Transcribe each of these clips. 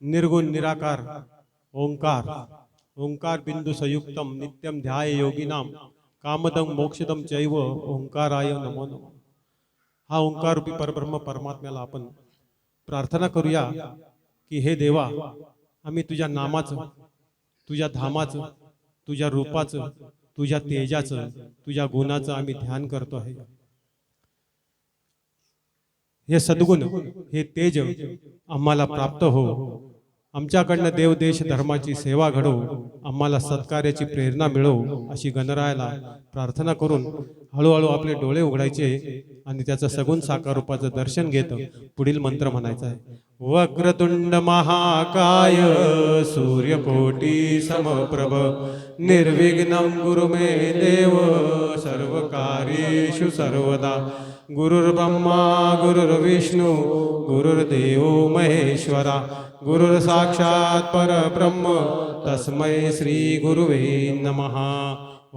निर्गुण निराकार ओंकार ओंकार बिंदु संयुक्तम नित्यम ध्याय योगिनाम कामदम मोक्षदम चैव ओंकाराय नमो नमः। हा ओंकार रूपी परब्रह्म परमात्म्याला आपण प्रार्थना करूया की हे देवा, आम्ही तुझ्या नामाचं, तुझ्या धामाचं, तुझ्या रूपाचं, तुझ्या तेजाचं, तुझ्या गुणाचं आम्ही ध्यान करतो आहे। हे सद्गुण, हे तेज आम्हाला प्राप्त हो, आमच्याकडनं देव देश धर्माची सेवा घडो, आम्हाला सत्कार्याची प्रेरणा मिळो, अशी गणरायाला प्रार्थना करून हळूहळू आपले डोळे उघडायचे आणि त्याचं सगुण साकार रूपाचं दर्शन घेत पुढील मंत्र म्हणायचा आहे। वक्रतुंड महाकाय सूर्यकोटी समप्रभ निर्विघ्नं कुरु मे देव सर्वकार्येषु सर्वदा। गुरुर्ब्रह्मा गुरुर्विष्णु गुरुर्देवो महेश्वरा गुरुर् साक्षात् परब्रह्म तस्मै श्री गुरुवे नमः।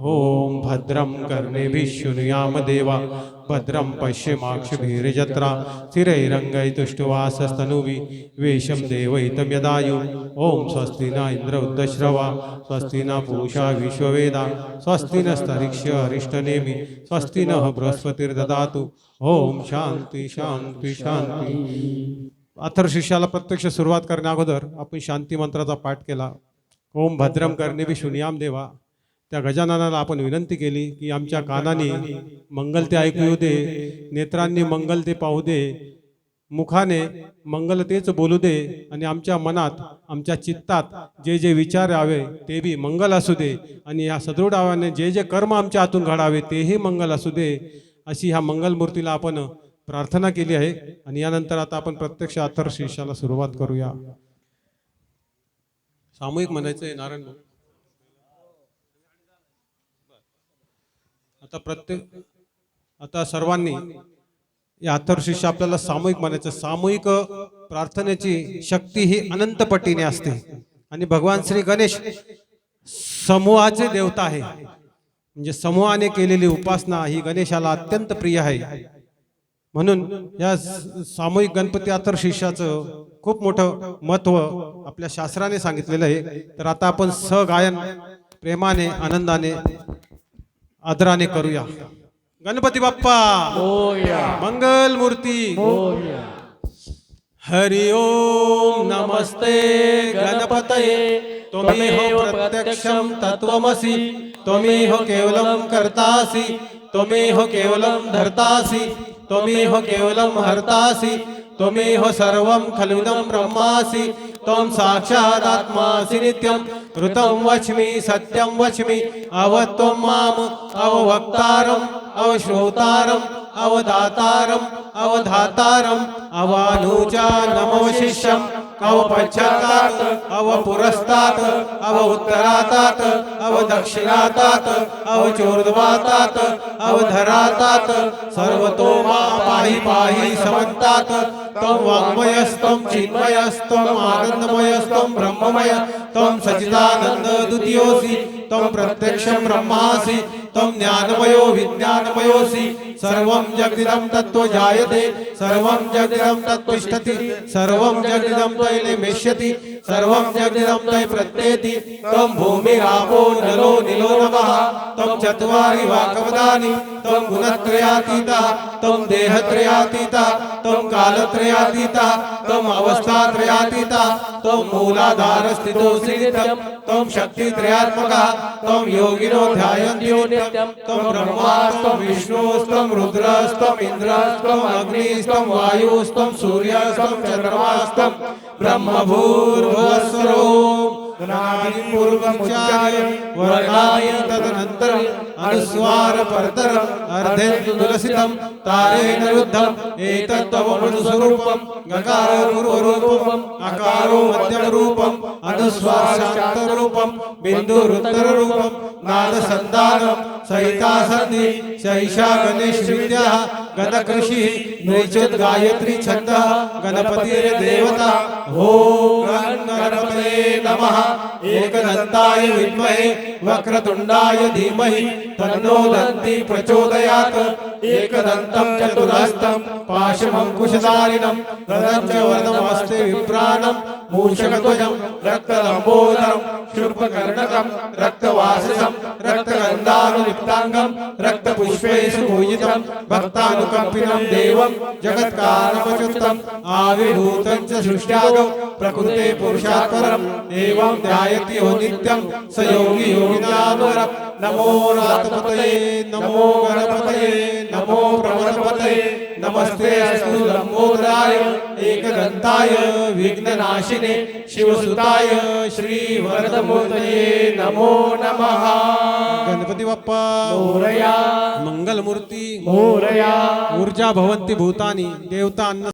ओम भद्रं कर्णेभिः शृणुयाम देवा भद्रं पश्येमाक्षभिर्यजत्रा स्थिरैरङ्गैस्तुष्टुवासस्तनूभिः वेशं देवैतं यदायु। ओम स्वस्ति न इंद्र उद्दश्रवा स्वस्ति न पूषा विश्ववेदा स्वस्ति नस्तरिक्ष्य अरिष्टनेमि स्वस्ति नः बृहस्पतिर्ददातु। ओम शांती शांती शांती। अथर्वशीर्षाला प्रत्यक्ष सुरुवात करण्या अगोदर आपण शांती मंत्राचा पाठ केला। ओम भद्रं कर्णेभिः शृणुयाम देवा। त्या गजाननाला आपण विनंती केली की आमच्या कानांनी मंगल ते ऐकू येऊ दे, नेत्रांनी मंगल ते पाहू दे, मुखाने मंगलतेच बोलू दे आणि आमच्या मनात आमच्या चित्तात जे जे विचार यावे ते बी मंगल असू दे आणि या सदृढ आव्याने जे जे कर्म आमच्या हातून घडावे तेही मंगल असू दे, अशी ह्या मंगलमूर्तीला आपण प्रार्थना केली आहे। आणि यानंतर आता आपण प्रत्यक्ष अथर्वशीर्षाला सुरुवात करूया। सामूहिक म्हणायचं आहे नारायण भाऊ। आता सर्वांनी या अथर्वशीर्ष आपल्याला सामूहिक म्हणायचं। सामूहिक प्रार्थनेची शक्ती ही अनंत पटीने असते आणि भगवान श्री गणेश समूहाचे देवता आहे, म्हणजे समूहाने केलेली उपासना ही गणेशाला अत्यंत प्रिय आहे। म्हणून या सामूहिक गणपती अथर्वशीर्षाचं खूप मोठं महत्व आपल्या शास्त्राने सांगितलेलं आहे। तर आता आपण सहगायन प्रेमाने आनंदाने आदराने करूया। गणपती बाप्पा मोरया, मंगल मूर्ती मोरया। हरि ओम नमस्ते गणपतये त्वमेव प्रत्यक्षं तत्त्वमसि त्वमेव केवलं कर्तासि त्वमेव केवलं धर्तासि त्वमेव केवलं हर्तासि त्वमेव सर्वं खलुदं ब्रह्मासि त्वं साक्षादात्मासि नित्यं ऋतं वच्मि सत्यं वच्मि अवत्वं माम् अववक्तारम् अवश्रोतारम् अवदातारम् अवधातारम् अवानुजानमवशिष्यम् अवपश्चातात् अवपुरस्तात् अवउत्तरातात् अवदक्षिणातात् अवचोर्ध्वातात् अवधरातात् सर्वतो मा पाहि पाहि समन्तात् त्वं वाङ्मयस्त्वं चिन्मयस्त्वं आनन्दमयस्त्वं ब्रह्ममय त्वं सच्चिदानन्द द्वितीयोऽसि त्वं प्रत्यक्षं ब्रह्मासि त्वं ज्ञानमयो विज्ञानमयोऽसि सर्वं जगदिदं तत्त्व जायते सर्वं जगदिदं तत्त्वतिष्ठति सर्वं जगदिदं तैलेमेष्यति सर्वं जगदिदं तै प्रत्येति त्वं भूमिरापो नलो निलो नभः त्वं चत्वारि वाक्पदानि त्वं गुणत्रयातीतः त्वं देहत्रयातीतः त्वं कालत्रयातीतः त्वं अवस्थात्रयातीतः त्वं मूलाधारस्थितोऽसि नित्यं त्वं शक्तित्रयात्मकः त्वं योगिनो ध्यायन्ति नित्यं त्वं ब्रह्मास्त्वं विष्णुस्त्वं रुद्रस्त्वं इन्द्रस्त्वं अग्निस्त्वं वायुस्त्वं सूर्यस्त्वं चन्द्रमास्त्वं ब्रह्मभूर्भुवस्वरो पूर्वमुच्चार्य वर्णाय तदनंतर अनुस्वार परतर अर्धेन्दुलसितं तारेण रुद्धं एतत्तव मनुस्वरूपं गकार गुरुरूपं अकारो मध्यमरूपं अनुस्वार शान्तरूपं बिन्दुरुत्तररूपं नादसन्धानं सहिता सन्धि सहिषा गणेश विद्या गणकृषि नैचोद गायत्री छंद गणपतिर्देवता ओम गणपतये नमः एकदन्ताय विद्महे वक्रतुंडाय धीमहि तन्नो दन्ति प्रचोदयात् एकदन्तं चतुरहस्तं पाशमंकुशधारिणं गदं च वरदमस्ते विप्राणं मूषकध्वजं रक्तलम्बोदरं शूर्पकर्णकं रक्तवाससं रक्तगन्धानुलिप्ताङ्गं रक्तपुष्पैः पूजितं भक्तानुकम्पिनं देवं जगत्कारणमच्युतम् आविर्भूतं च सृष्ट्यादौ प्रकृते पुरुषात् परम् एवं ध्यायति यो नित्यं स योगी योगिनामरम् नमो नाथपतये नमो गणपतये नमो प्रमथपतये नमस्ते अस्तु लंबोदराय एकदंताय विघ्ननाशिने शिवसुताय श्री वरदमूर्तये नमो नमः। गणपती बाप्पा मोरया मंगलमूर्ती मोरया ऊर्जा भवन्ति भूतानि देवता अन्न